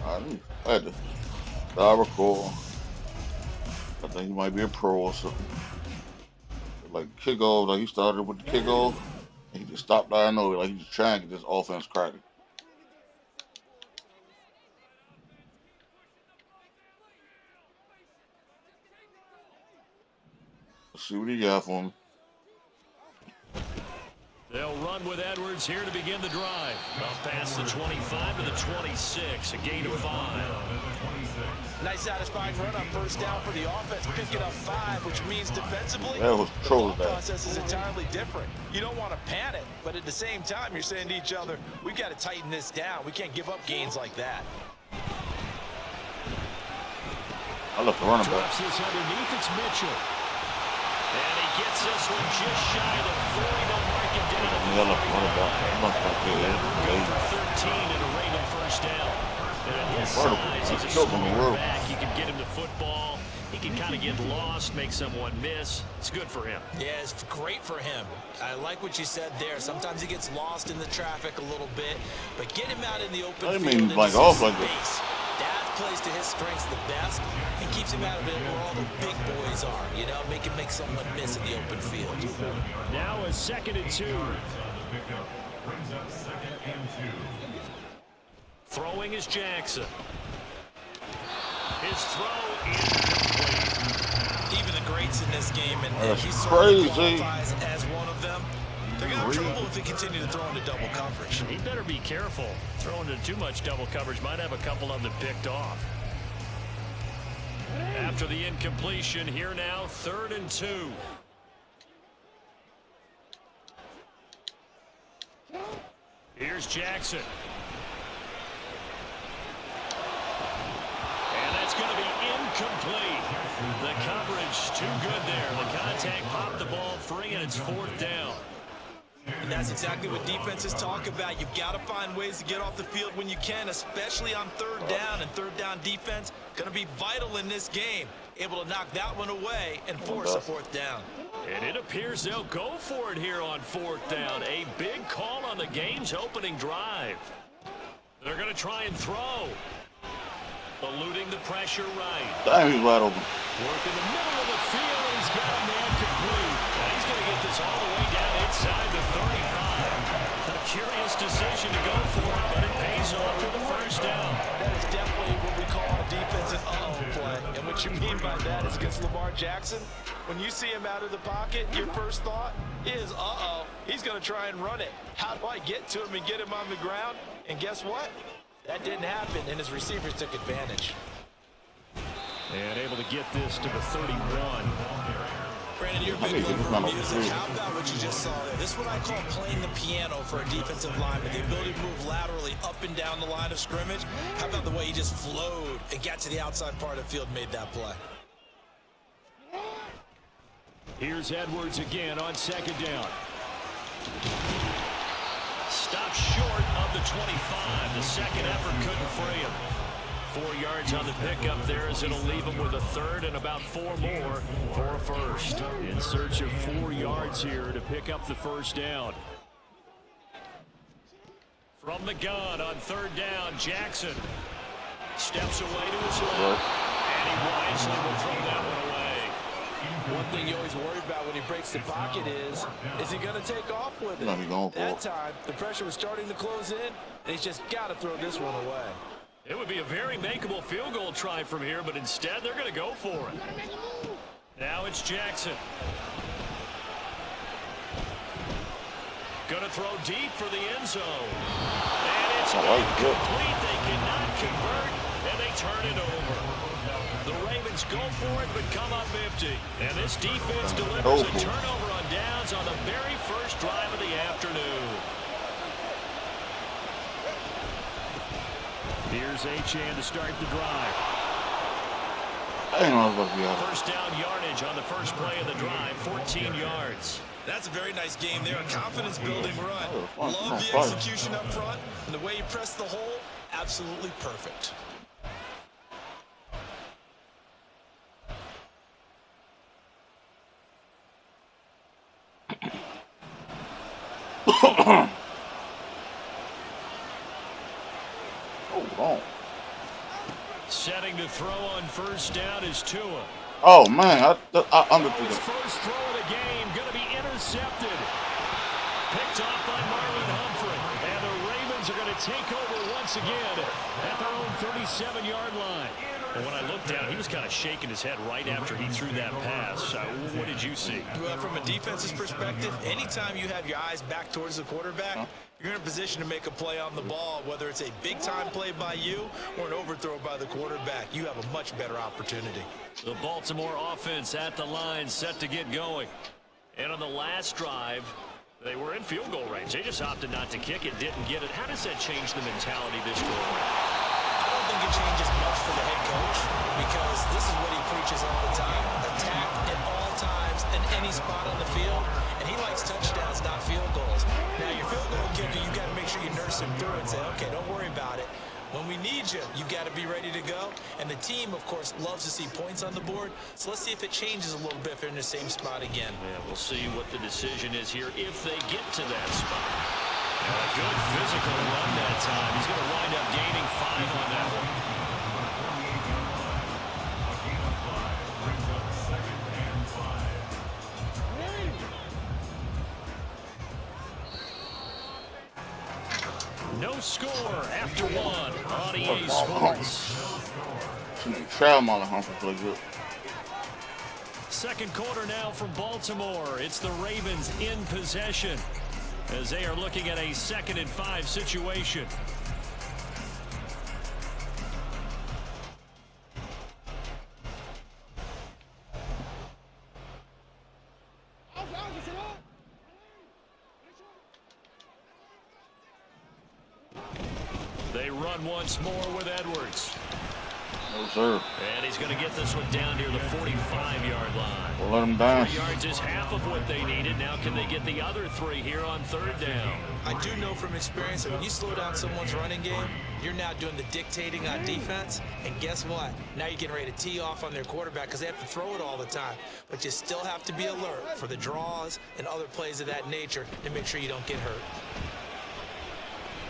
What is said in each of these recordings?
I had to stop record. I think he might be a pro or something. Like kickoff, like he started with the kickoff, and he just stopped out of nowhere. Like he just trying to get this offense cracking. Let's see what he got for him. They'll run with Edwards here to begin the drive. Up past the 25 to the 26, a gain of 5. Nice satisfying run on first down for the offense, picking up 5, which means defensively, That was the control thought that. process is entirely different. You don't want to panic, but at the same time, you're saying to each other, we've got to tighten this down. We can't give up gains like that. I left the running back. Drops this underneath, it's Mitchell. And he gets this one just shy of the 40. They'll mark it down. I left the running back. Go for 13 and a Raven first down. And at his size, he's a smart back. You can get him the football. He can kind of get lost, make someone miss. It's good for him. Yeah, it's great for him. I like what you said there. Sometimes he gets lost in the traffic a little bit, but get him out in the open I field. mean, like off like this. That plays to his strengths the best and keeps him out of it where all the big boys are. You know, make someone miss in the open field. Now a 2nd and 2. Throwing is Jackson. His throw incomplete. Even the greats in this game, and That's he certainly crazy. qualifies as one of them. They're going to have trouble if they continue to throw into double coverage. He better be careful. Throwing into too much double coverage might have a couple of them picked off. After the incompletion, here now, 3rd and 2. Here's Jackson. And that's going to be incomplete. The coverage too good there. The contact popped the ball free, and it's 4th down. And that's exactly what defenses talk about. You've got to find ways to get off the field when you can, especially on 3rd down. And 3rd down defense going to be vital in this game. Able to knock that one away and force a 4th down. And it appears they'll go for it here on 4th down. A big call on the game's opening drive. They're going to try and throw. Eluding the pressure right. Damn, he's wide open. Work in the middle of the field. He's got a man complete. And he's going to get this all the way down inside the 35. A curious decision to go for it, but it pays off for the first down. That is definitely what we call a defensive play. And what you mean by that is against Lamar Jackson, when you see him out of the pocket, your first thought is, he's going to try and run it. How do I get to him and get him on the ground? And guess what? That didn't happen, and his receivers took advantage. And able to get this to the 31. Brandon, you're a big lover of music. How about what you just saw there? This is what I call playing the piano for a defensive lineman. The ability to move laterally up and down the line of scrimmage. How about the way he just flowed and got to the outside part of the field and made that play? Here's Edwards again on 2nd down. Stopped short of the 25. The second effort couldn't free him. 4 yards on the pickup there as it'll leave him with a 3rd and about 4 more for a first. In search of 4 yards here to pick up the first down. From the gun on 3rd down, Jackson steps away to his left. And he wisely will throw that one away. One thing you always worry about when he breaks the pocket is he going to take off with it? That time, the pressure was starting to close in, and he's just got to throw this one away. It would be a very makeable field goal try from here, but instead they're going to go for it. Now it's Jackson. Going to throw deep for the end zone. And it's incomplete. They cannot convert, and they turn it over. The Ravens go for it, but come up empty. And this defense delivers a turnover on downs on the very first drive of the afternoon. Here's Achane to start the drive. First down yardage on the first play of the drive, 14 yards. That's a very nice game there, a confidence-building run. Love the execution up front, and the way you press the hole, absolutely perfect. Hold on. Setting to throw on first down is Tua. Oh man, I underthrew His that. first throw of the game going to be intercepted. Picked off by Marlon Humphrey. And the Ravens are going to take over once again at their own 37-yard line. And when I looked down, he was kind of shaking his head right after he threw that pass. What did you see? Well, from a defense's perspective, anytime you have your eyes back towards the quarterback, you're in a position to make a play on the ball, whether it's a big-time play by you or an overthrow by the quarterback. You have a much better opportunity. The Baltimore offense at the line, set to get going. And on the last drive, they were in field goal range. They just opted not to kick it, didn't get it. How does that change the mentality this quarter? I don't think it changes much for the head coach because this is what he preaches all the time. Attack at all times in any spot on the field, and he likes touchdowns, not field goals. Now, your field goal kicker, you got to make sure you nurse him through and say, okay, don't worry about it. When we need you, you got to be ready to go. And the team, of course, loves to see points on the board. So let's see if it changes a little bit if they're in the same spot again. Yeah, we'll see what the decision is here if they get to that spot. And a good physical run that time. He's going to wind up gaining 5 on that one. No score after 1 on EA Sports. Travel Marlon Humphrey play good. Second quarter now from Baltimore. It's the Ravens in possession as they are looking at a 2nd and 5 situation. They run once more with Edwards. No, sir. And he's going to get this one down near the 45-yard line. We'll let him down. 3 yards is half of what they needed. Now can they get the other 3 here on 3rd down? I do know from experience that when you slow down someone's running game, you're now doing the dictating on defense. And guess what? Now you're getting ready to tee off on their quarterback because they have to throw it all the time. But you still have to be alert for the draws and other plays of that nature to make sure you don't get hurt.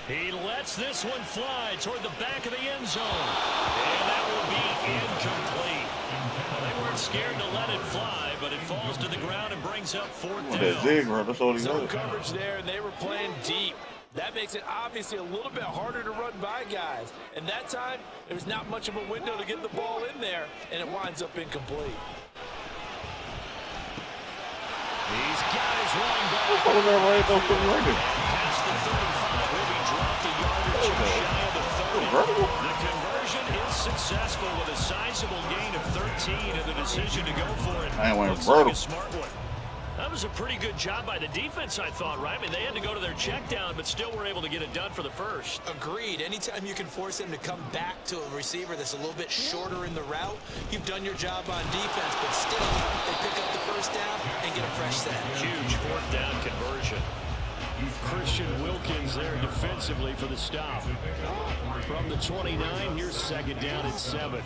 He lets this one fly toward the back of the end zone. And that will be incomplete. Well, they weren't scared to let it fly, but it falls to the ground and brings up 4th down. That zig, right? That's all he Zone knows. coverage there, and they were playing deep. That makes it obviously a little bit harder to run by guys. And that time, there's not much of a window to get the ball in there, and it winds up incomplete. He's got his running back. What was that right there? Past the 35, will be dropped a yard or 2 shy of the 30. The conversion is successful with a sizable gain of 13 and the decision to go for it. I went Looks like vertical. a smart one. That was a pretty good job by the defense, I thought, right? I mean, they had to go to their check down, but still were able to get it done for the first. Agreed. Anytime you can force him to come back to a receiver that's a little bit shorter in the route, you've done your job on defense, but still, they pick up the first down and get a fresh set. Huge 4th down conversion. Christian Wilkins there defensively for the stop. From the 29, here's 2nd down at 7.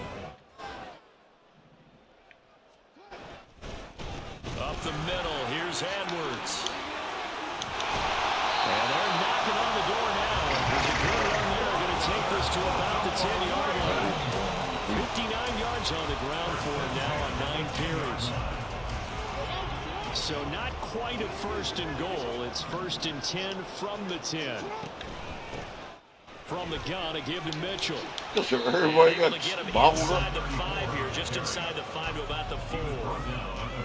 Up the middle, here's Edwards. And they're knocking on the door now. There's a good run there. Going to take this to about the 10-yard line. 59 yards on the ground for him now on 9 carries. So not quite a 1st and goal. It's 1st and 10 from the 10. From the gun, a give to Mitchell. Everybody got bobbled inside up. the 5 here, just inside the 5 to about the 4.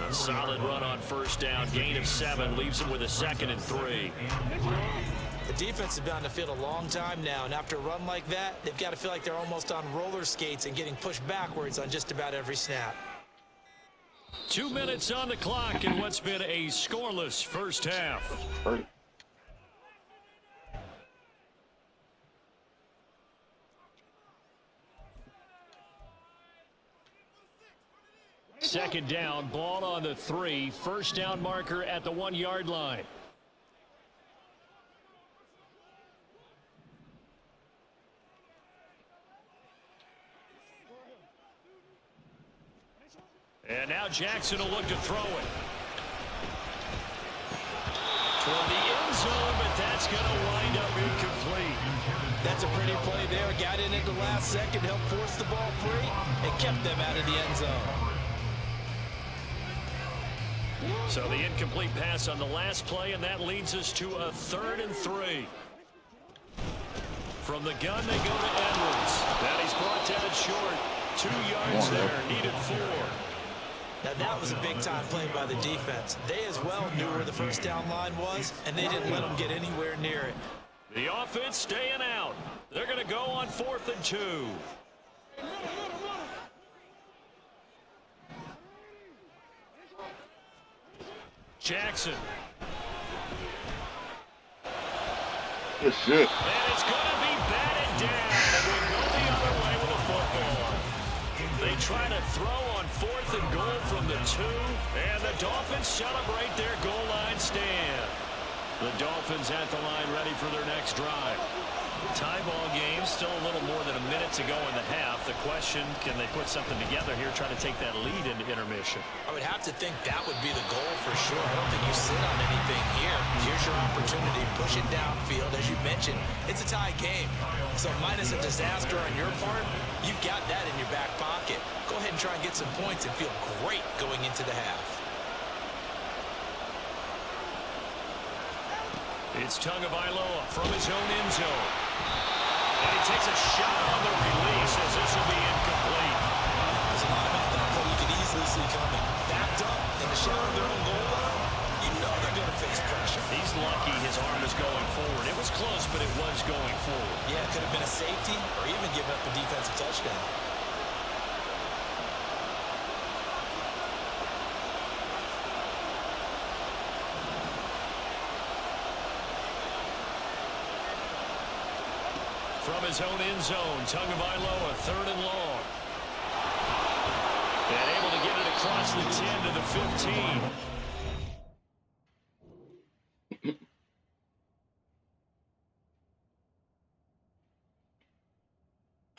A solid run on 1st down, gain of 7, leaves him with a 2nd and 3. The defense has been on the field a long time now, and after a run like that, they've got to feel like they're almost on roller skates and getting pushed backwards on just about every snap. 2 minutes on the clock in what's been a scoreless first half. Hurt. Second down, ball on the 3. 1st down marker at the 1-yard line. And now Jackson will look to throw it. Toward the end zone, but that's going to wind up incomplete. That's a pretty play there. Got in at the last second, helped force the ball free, and kept them out of the end zone. So the incomplete pass on the last play, and that leads us to a 3rd and 3. From the gun, they go to Edwards. And he's brought down short. 2 yards there, needed 4. Now that was a big-time play by the defense. They as well knew where the first down line was, and they didn't let them get anywhere near it. The offense staying out. They're going to go on 4th and 2. Jackson. Good shit. And it's going to be batted down. We go the other way with the football. They try to throw on 4th and goal from the 2, and the Dolphins celebrate their goal line stand. The Dolphins at the line ready for their next drive. Tie ball game, still a little more than a minute to go in the half. The question, can they put something together here, try to take that lead into intermission? I would have to think that would be the goal for sure. I don't think you sit on anything here. Here's your opportunity. Push it downfield. As you mentioned, it's a tie game. So minus a disaster on your part, you've got that in your back pocket. Go ahead and try and get some points and feel great going into the half. It's Tagovailoa from his own end zone. And he takes a shot on the release as this will be incomplete. There's a lot about that play you could easily see coming. Backed up in the shadow of their own goal line, you know they're going to face pressure. He's lucky his arm is going forward. It was close, but it was going forward. Yeah, it could have been a safety or even given up a defensive touchdown. From his own end zone, Tagovailoa, 3rd and long. And able to get it across the 10 to the 15.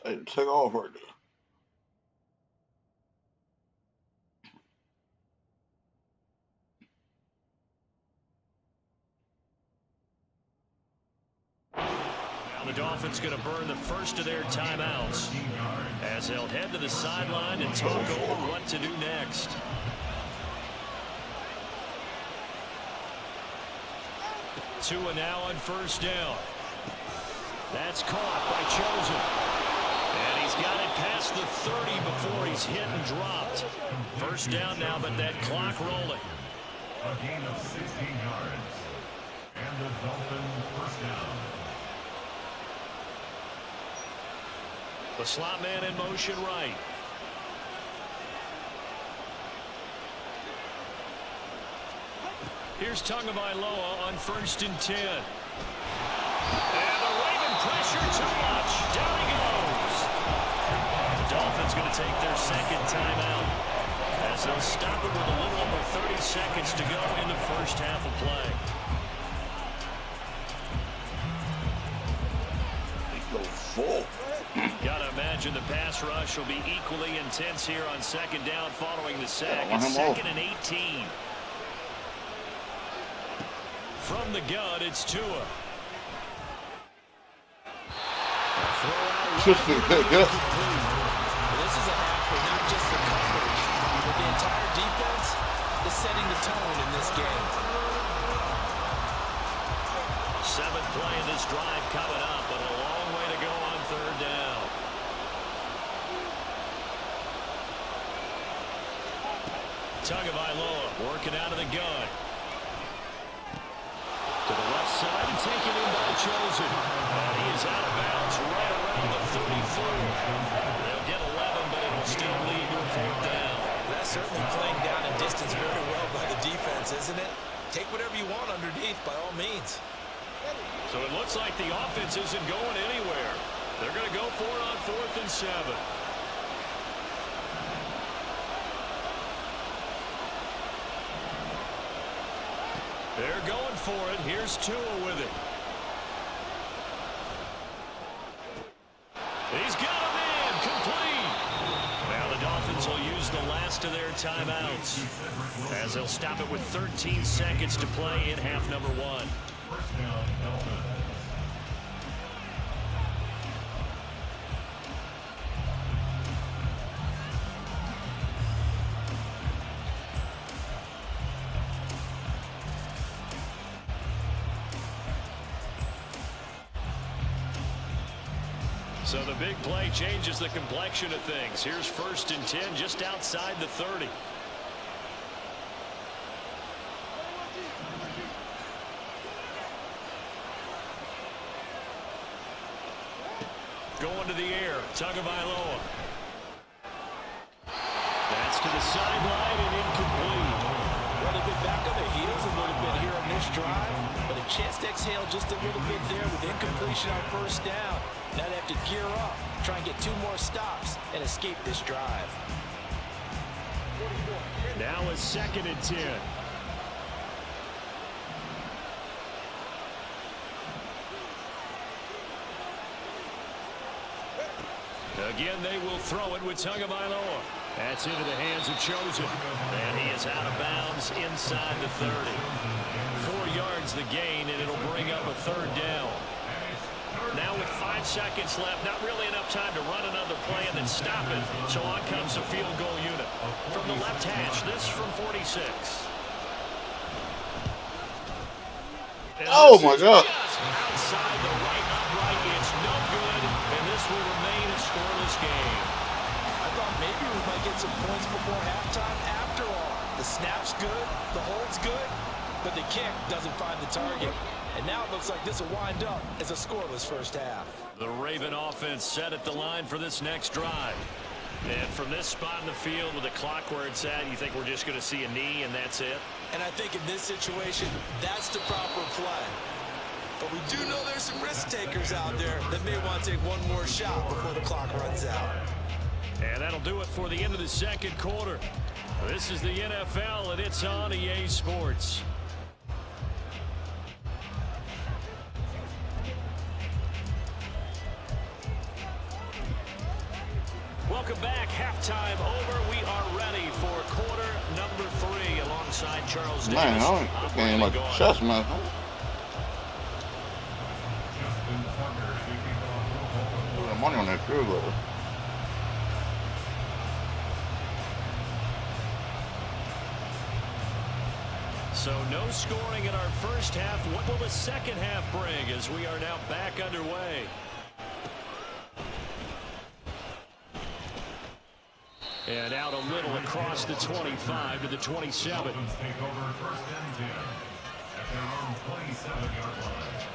Hey, take off right there. The Dolphins going to burn the first of their timeouts as they'll head to the sideline and talk over what to do next. Tua now on 1st down. That's caught by Chosen. And he's got it past the 30 before he's hit and dropped. 1st down now, but that clock rolling. A gain of 16 yards. And the Dolphins 1st down. The slot man in motion right. Here's Tagovailoa on 1st and 10. And the Raven pressure too much. Down he goes. The Dolphins going to take their 2nd timeout as they'll stop it with a little over 30 seconds to go in the 1st half of play. They go full. Gotta imagine the pass rush will be equally intense here on 2nd down following the sack. Yeah, It's 2nd and 18. From the gun, it's Tua. Just a pick, yeah. This is a half where not just the coverage, but the entire defense is setting the tone in this game. 7th play of this drive coming up, but a long way to go on 3rd down. Tagovailoa working out of the gun. To the left side and taken in by Chosen. And he is out of bounds right around the 34. They'll get 11, but it'll still lead to a 4th down. That's certainly playing down in distance very well by the defense, isn't it? Take whatever you want underneath by all means. So it looks like the offense isn't going anywhere. They're going to go for it on 4th and 7. They're going for it. Here's Tua with it. He's got a man complete. Now the Dolphins will use the last of their timeouts as they'll stop it with 13 seconds to play in half number 1. So the big play changes the complexion of things. Here's 1st and 10 just outside the 30. Going to the air, Tagovailoa. That's to the sideline and incomplete. Well, they've been back on their heels a little bit here on this drive, but a chance to exhale just a little bit there with incompletion on 1st down. Now they have to gear up, try and get 2 more stops, and escape this drive. Now a 2nd and 10. Again, they will throw it with Tagovailoa. That's into the hands of Chosen. And he is out of bounds inside the 30. 4 yards the gain, and it'll bring up a 3rd down. Now with 5 seconds left, not really enough time to run another play and then stop it. So on comes the field goal unit. From the left hash, this from 46. And Oh, my God. Just outside the right upright. It's no good, and this will remain a scoreless game. I thought maybe we might get some points before halftime. After all, the snap's good, the hold's good, but the kick doesn't find the target. And now it looks like this will wind up as a scoreless 1st half. The Raven offense set at the line for this next drive. And from this spot in the field with the clock where it's at, you think we're just going to see a knee and that's it? And I think in this situation, that's the proper play. But we do know there's some risk takers out there that may want to take one more shot before the clock runs out. And that'll do it for the end of the 2nd quarter. This is the NFL, and it's on EA Sports. Welcome back. Halftime over. We are ready for quarter number 3 alongside Charles Davis. Man, I game like a chess match. Put money on that field goal. So no scoring in our 1st half. What will the 2nd half bring as we are now back underway? And out a little across the 25 to the 27. Dolphins take over 1st and 10 at their own 27-yard line.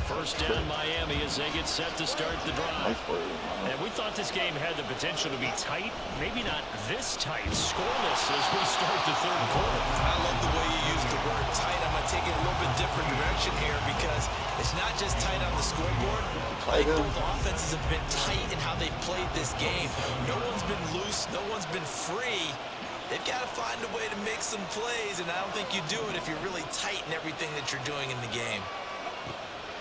1st down Miami as they get set to start the drive. Nice play, man. And we thought this game had the potential to be tight. Maybe not this tight. Scoreless as we start the 3rd quarter. I love the way you use the word tight. I'm going to take it a little bit different direction here because it's not just tight on the scoreboard. I think both offenses have been tight in how they've played this game. No one's been loose. No one's been free. They've got to find a way to make some plays, and I don't think you do it if you're really tight in everything that you're doing in the game.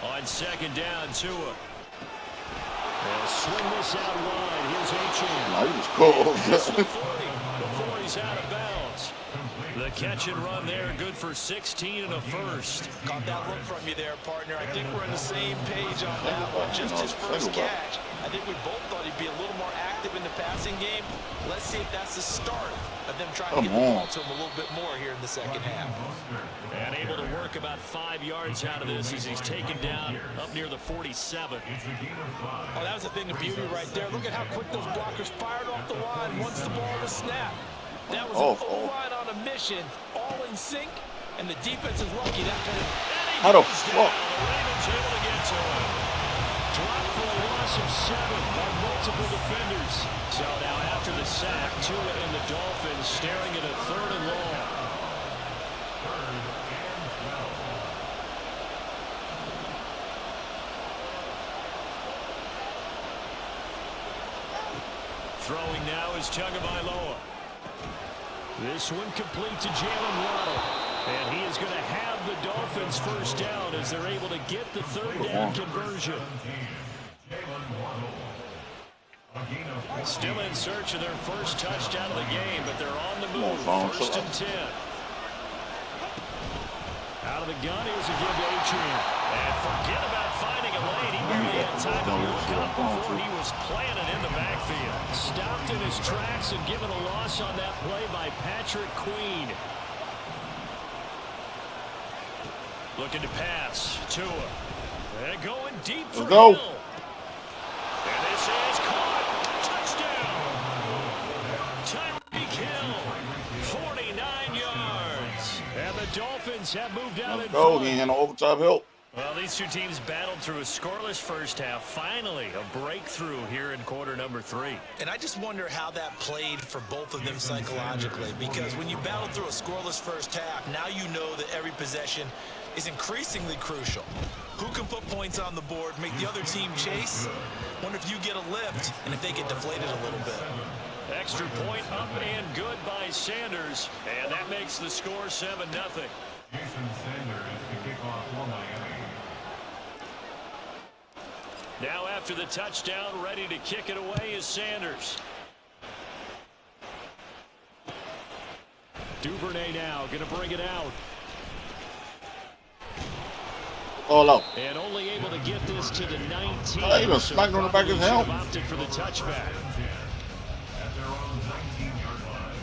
On 2nd down, Tua. They'll swing this out wide. Here's Achane. Nah, he was cold. That's the 40 before he's out of bounds. The catch and run there, good for 16 and a 1st. Caught that look from you there, partner. I think we're on the same page on that one. Just his 1st catch. I think we both thought he'd be a little more active in the passing game. Let's see if that's the start of them trying to get the ball to him a little bit more here in the 2nd half. And able to work about 5 yards out of this as he's taken down up near the 47. Oh, that was a thing of beauty right there. Look at how quick those blockers fired off the line once the ball was snapped. That was an O-line on a mission, all in sync, and the defense is lucky that kind of... How the fuck? The Ravens able to get to him. Dropped for a loss of 7 by multiple defenders. So now after the sack, Tua and the Dolphins staring at a 3rd and long. Throwing now is Tagovailoa. This one complete to Jalen Waddle. And he is going to have the Dolphins 1st down as they're able to get the 3rd down conversion. Still in search of their 1st touchdown of the game, but they're on the move. 1st and 10. Out of the gun, here's a give to Achane. And forget about finding a lane. He barely had time to look up before he was planted in the backfield. Stopped in his tracks and given a loss on that play by Patrick Queen. Looking to pass. Tua. And going deep for Let's go. Hill. And this is caught. Touchdown. Tyreek Hill, 49 yards. And the Dolphins have moved out in Let's go. front. He ain't had no overtime help. Well, these two teams battled through a scoreless first half. Finally, a breakthrough here in quarter number 3. And I just wonder how that played for both of them psychologically, because when you battle through a scoreless first half, now you know that every possession is increasingly crucial. Who can put points on the board, make the other team chase? Wonder if you get a lift and if they get deflated a little bit. Extra point up and good by Sanders, and that makes the score 7-0. Jason Sanders to kick off for Miami. Now after the touchdown, ready to kick it away is Sanders. Duvernay now going to bring it out. All out. And only able to get this to the 19. Oh, he done smacked on the back of his probably should helmet. have opted for the touchback. At their own 19-yard line.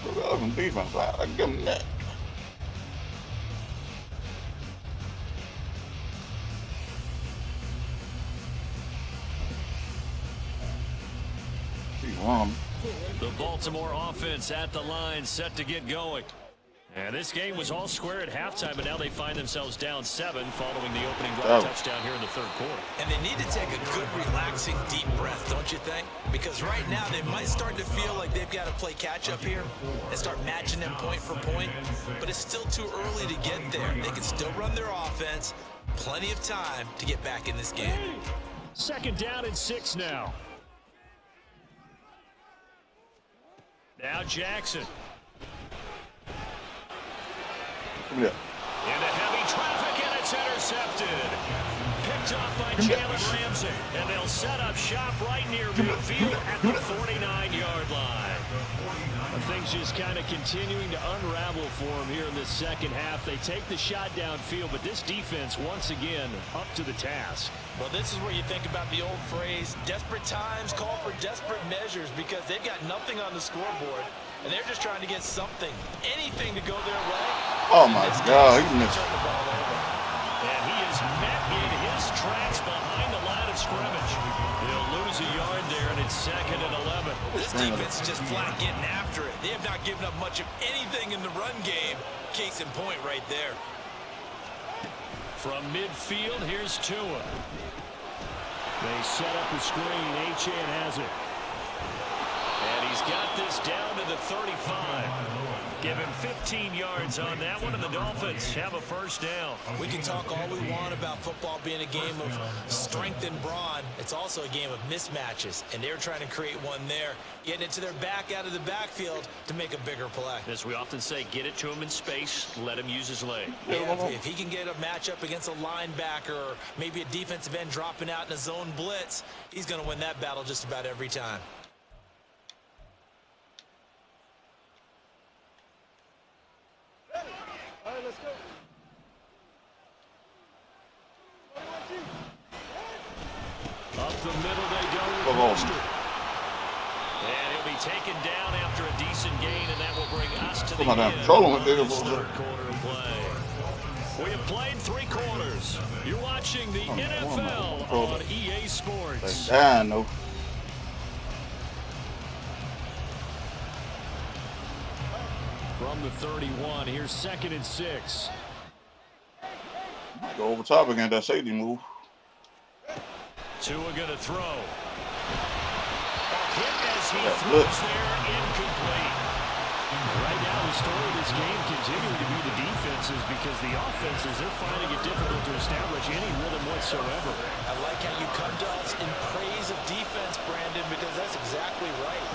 Look at some defense. I give him that. He's wrong. The Baltimore offense at the line, set to get going. And this game was all square at halftime, but now they find themselves down 7 following the opening drive touchdown here in the third quarter. And they need to take a good, relaxing, deep breath, don't you think? Because right now they might start to feel like they've got to play catch-up here and start matching them point for point. But it's still too early to get there. They can still run their offense. Plenty of time to get back in this game. 2nd down and 6 now. Now Jackson. Come here. Into heavy traffic, and it's intercepted. Picked off by Jalen Ramsey. And they'll set up shop right near midfield at the 49-yard line. Things just kind of continuing to unravel for them here in the second half. They take the shot downfield, but this defense, once again, up to the task. Well, this is where you think about the old phrase, desperate times call for desperate measures, because they've got nothing on the scoreboard, and they're just trying to get something, anything to go their way. Oh, my God. He missed. Turn the ball over. And he is met in his tracks behind the line of scrimmage. He'll lose a yard there, and it's 2nd and 11. This defense is just flat getting after it. They have not given up much of anything in the run game. Case in point right there. From midfield, here's Tua. They set up the screen. Achane has it. And he's got this down to the 35. Give him 15 yards on that one, and the Dolphins have a first down. We can talk all we want about football being a game of strength and brawn. It's also a game of mismatches, and they're trying to create one there, getting it to their back out of the backfield to make a bigger play. As we often say, get it to him in space, let him use his leg. Yeah, if he can get a matchup against a linebacker or maybe a defensive end dropping out in a zone blitz, he's going to win that battle just about every time. Up the middle they go with Come on. Mostert. And he'll be taken down after a decent gain, and that will bring us to the Come on, end now. Control him of with this this. third quarter of play. We have played 3 quarters. You're watching the NFL on EA Sports. I know. From the 31, here's 2nd and 6. Go over top again. That safety move. Tua gonna throw. A hit as he That's throws good. there, incomplete. Right now, the story of this game continuing to be the defenses, because the offenses, they're finding it difficult to establish any rhythm whatsoever. I like how you come to us in praise of defense, Brandon, because that's exactly right.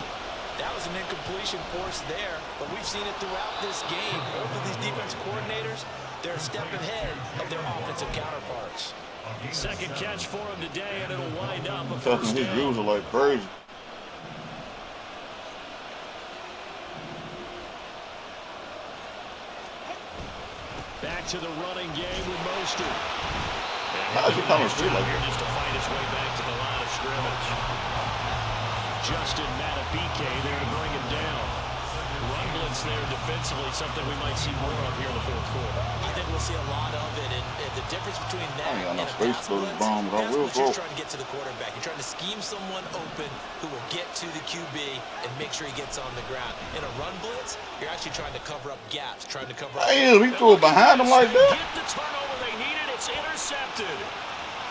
That was an incompletion forced there, but we've seen it throughout this game. Both of these defense coordinators, they're a step ahead of their offensive counterparts. Second catch for him today, and it'll wind up a Touching first his down. views are like crazy. Back to the running game with Mostert. How's he coming through like Here that? just to find his way back to the line of scrimmage. Justin Matabike there to bring him down. Run blitz there defensively, something we might see more of here in the fourth quarter. I difference between I that ain't got and no a space pass to throw this blitz, bomb, but I pass will blitz, you're throw. trying to get to the quarterback. You're trying to scheme someone open who will get to the QB and make sure he gets on the ground. In a run blitz, you're actually trying to cover up gaps, trying to cover up. Damn, he threw it behind him like They that. get the turnover they needed. It's intercepted.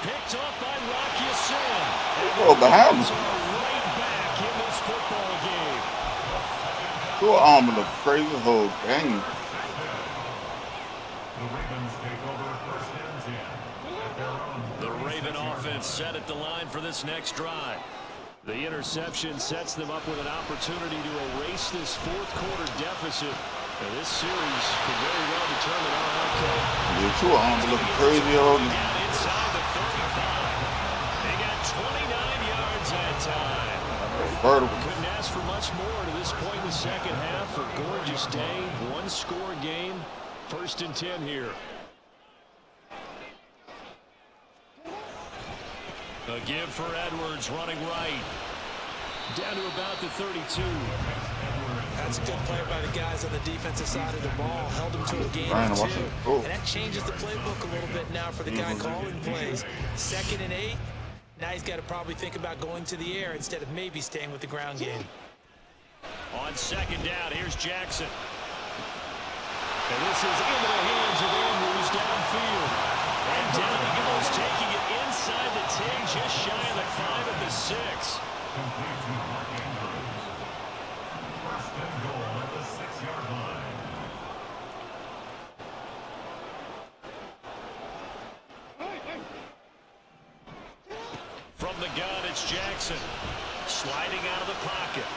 Picked up by Rock Ya-Sin. He threw it behind him. Right back in this football game. Threw an arm in the crazy whole game. The Ravens take over first and 10 at their own. The Raven offense set at the line for this next drive. The interception sets them up with an opportunity to erase this fourth quarter deficit. And this series could very well determine our outcome. Yeah, two arms looking crazy on him. Down inside the 35. They got 29 yards that time. Vertical. Couldn't ask for much more to this point in the second half. A gorgeous day, one-score game. First and 10 here. A give for Edwards running right. Down to about the 32. That's a good play by the guys on the defensive side of the ball. Held him to a gain of 2. And that changes the playbook a little bit now for the guy calling plays. 2nd and 8. Now he's got to probably think about going to the air instead of maybe staying with the ground game. On second down, here's Jackson. And this is into the hands of Andrews downfield. And down he goes, taking it inside the 10, just shy of the 5 at the 6. Complete to Mark Andrews. First and goal at the 6-yard line. From the gun, it's Jackson. Sliding out of the pocket.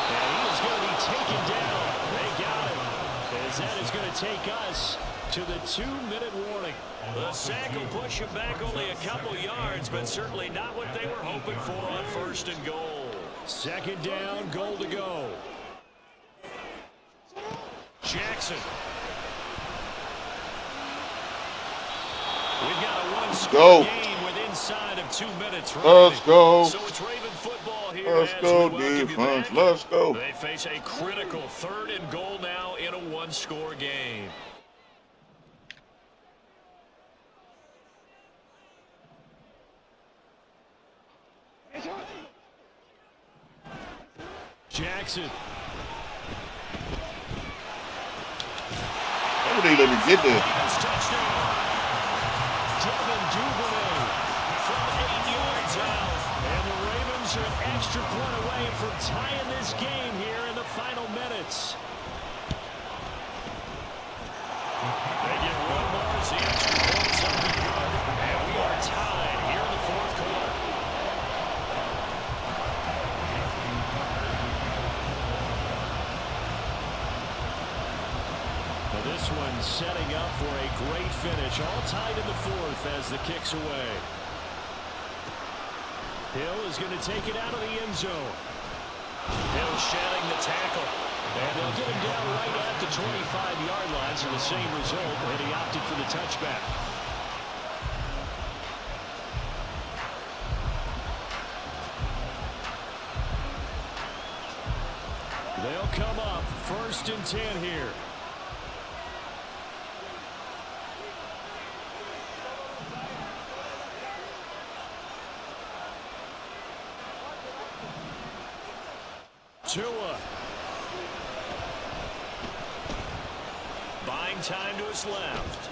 And he is going to be taken down. They got him. As that is going to take us to the 2-minute warning. The sack will push him back only a couple yards, but certainly not what they were hoping for on first and goal. Second down, goal to go. Jackson. We've got a one-score game with inside of 2 minutes. Let's go. So it's Raven football here. Let's go, defense. Let's go. They face a critical 3rd and goal now in a one-score game. Jackson. How did they let me get there? Touchdown. Devin Duvernay from 8 yards out. And the Ravens are an extra point away from tying this game here in the final minutes. They get one more as the extra points up and good. And we are tied here in the fourth quarter. This one setting up for a great finish. All tied in the fourth as the kick's away. Hill is going to take it out of the end zone. Hill shedding the tackle. And they'll get him down right at the 25-yard line. So the same result, and he opted for the touchback. They'll come up first and 10 here. Tua. Buying time to his left.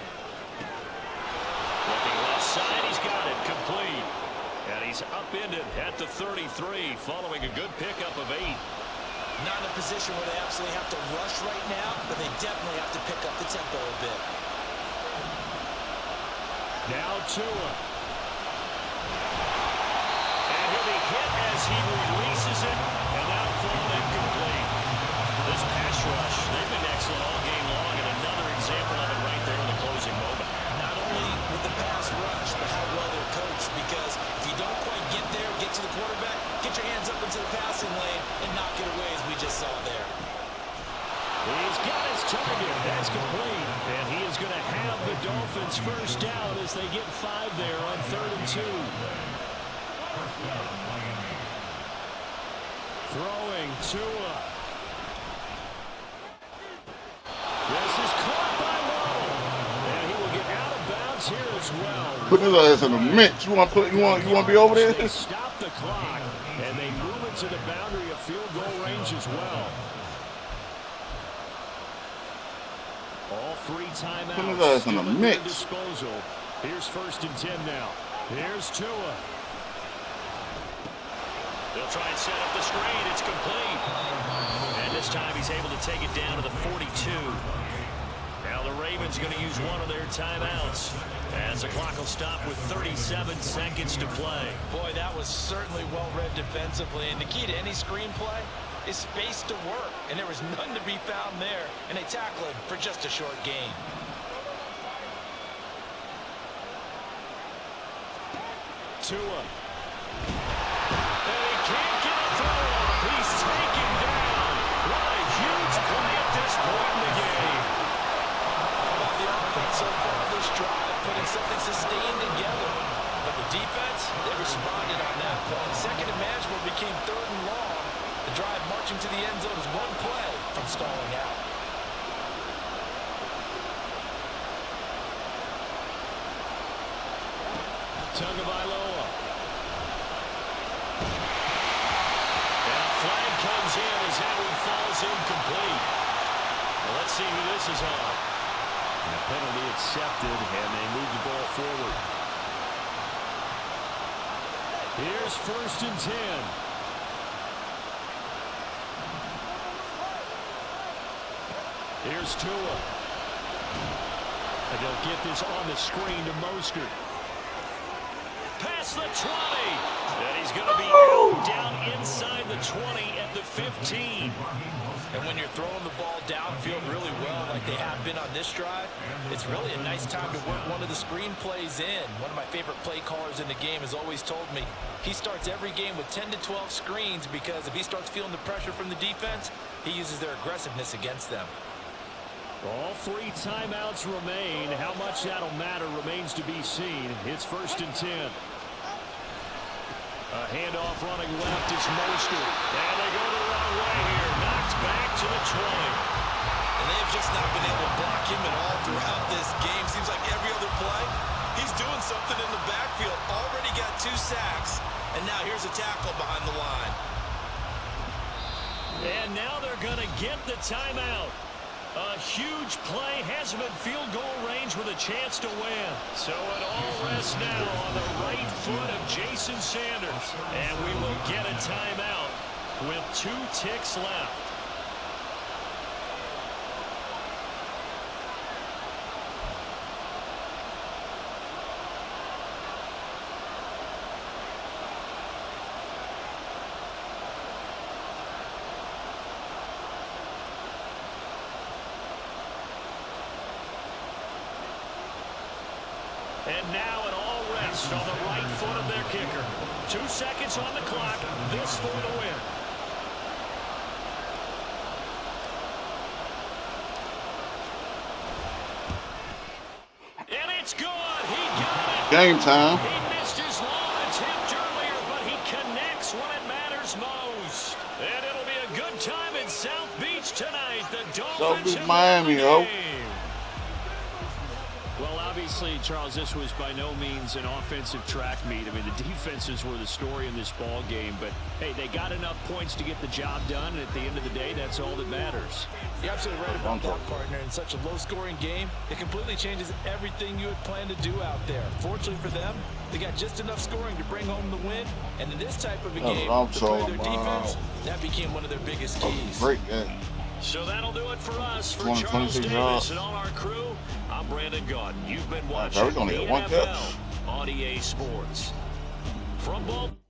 Looking left side, he's got it complete. And he's upended at the 33 following a good pickup of 8. Not in a position where they absolutely have to rush right now, but they definitely have to pick up the tempo a bit. Now Tua. And he'll be hit as he releases it. And now thrown incomplete. This pass rush, they've been excellent all game long, and another example of it right there in the closing moment. Not only with the pass rush, but how well they're coached, because if you don't quite get there, get to the quarterback, get your hands up into the passing lane and knock it away as we just saw there. He's got his target. That's complete. And he is going to have the Dolphins first down as they get 5 there on 3rd and 2. Throwing Tua. This is caught by Waddle. And he will get out goes well. Put his ass in the mix. You want to be over there? They stop the clock, and they move it to the boundary of field goal range as well. All three timeouts. Put his ass in the mix. Disposal. Here's 1st and 10 now. Here's Tua. They'll try and set up the screen. It's complete. And this time he's able to take it down to the 42. Now the Ravens going to use one of their timeouts as the clock will stop with 37 seconds to play. Boy, that was certainly well read defensively. And the key to any screenplay is space to work. And there was none to be found there. And they tackle him for just a short gain. Tua. And he can't get a throw off. He's taken down. What a huge play at this point in the game. The offense so far this drive putting something sustained together. But the defense, they responded on that play. Second and manageable became 3rd and long. The drive marching to the end zone is one play from stalling out. Tagovailoa. And a flag comes in as that one falls incomplete. Well, let's see who this is on. And a penalty accepted, and they move the ball forward. Here's 1st and 10. Here's Tua. And they'll get this on the screen to Mostert. Past the 20. And he's going to be out down inside the 20 at the 15. And when you're throwing the ball downfield really well like they have been on this drive, it's really a nice time to work one of the screen plays in. One of my favorite play callers in the game has always told me he starts every game with 10 to 12 screens because if he starts feeling the pressure from the defense, he uses their aggressiveness against them. All three timeouts remain. How much that'll matter remains to be seen. It's 1st and 10. A handoff running left is Mostert. And they go the wrong way here. Knocked back to the 20. And they have just not been able to block him at all throughout this game. Seems like every other play, he's doing something in the backfield. Already got 2 sacks. And now here's a tackle behind the line. And now they're going to get the timeout. A huge play, has him in field goal range with a chance to win. So it all rests now on the right foot of Jason Sanders. And we will get a timeout with 2 ticks left. And now it all rests on the right foot of their kicker. 2 seconds on the clock. This for the win. And it's good. He got it. Game time. He missed his long attempt earlier, but he connects when it matters most. And it'll be a good time in South Beach tonight. The Dolphins South Beach, have Miami, won the yo. game. Well, obviously, Charles, this was by no means an offensive track meet. I mean, the defenses were the story in this ball game. But, hey, they got enough points to get the job done. And at the end of the day, that's all that matters. You're absolutely right about that, partner. In such a low-scoring game, it completely changes everything you had planned to do out there. Fortunately for them, they got just enough scoring to bring home the win. And in this type of a game, to play their defense, that became one of their biggest keys. Great game. So that'll do it for us. For 20, Charles 26 Davis yards. and all our crew, I'm Brandon Gaudin. You've been watching We're gonna the get one NFL catch. on EA Sports. From Baltimore.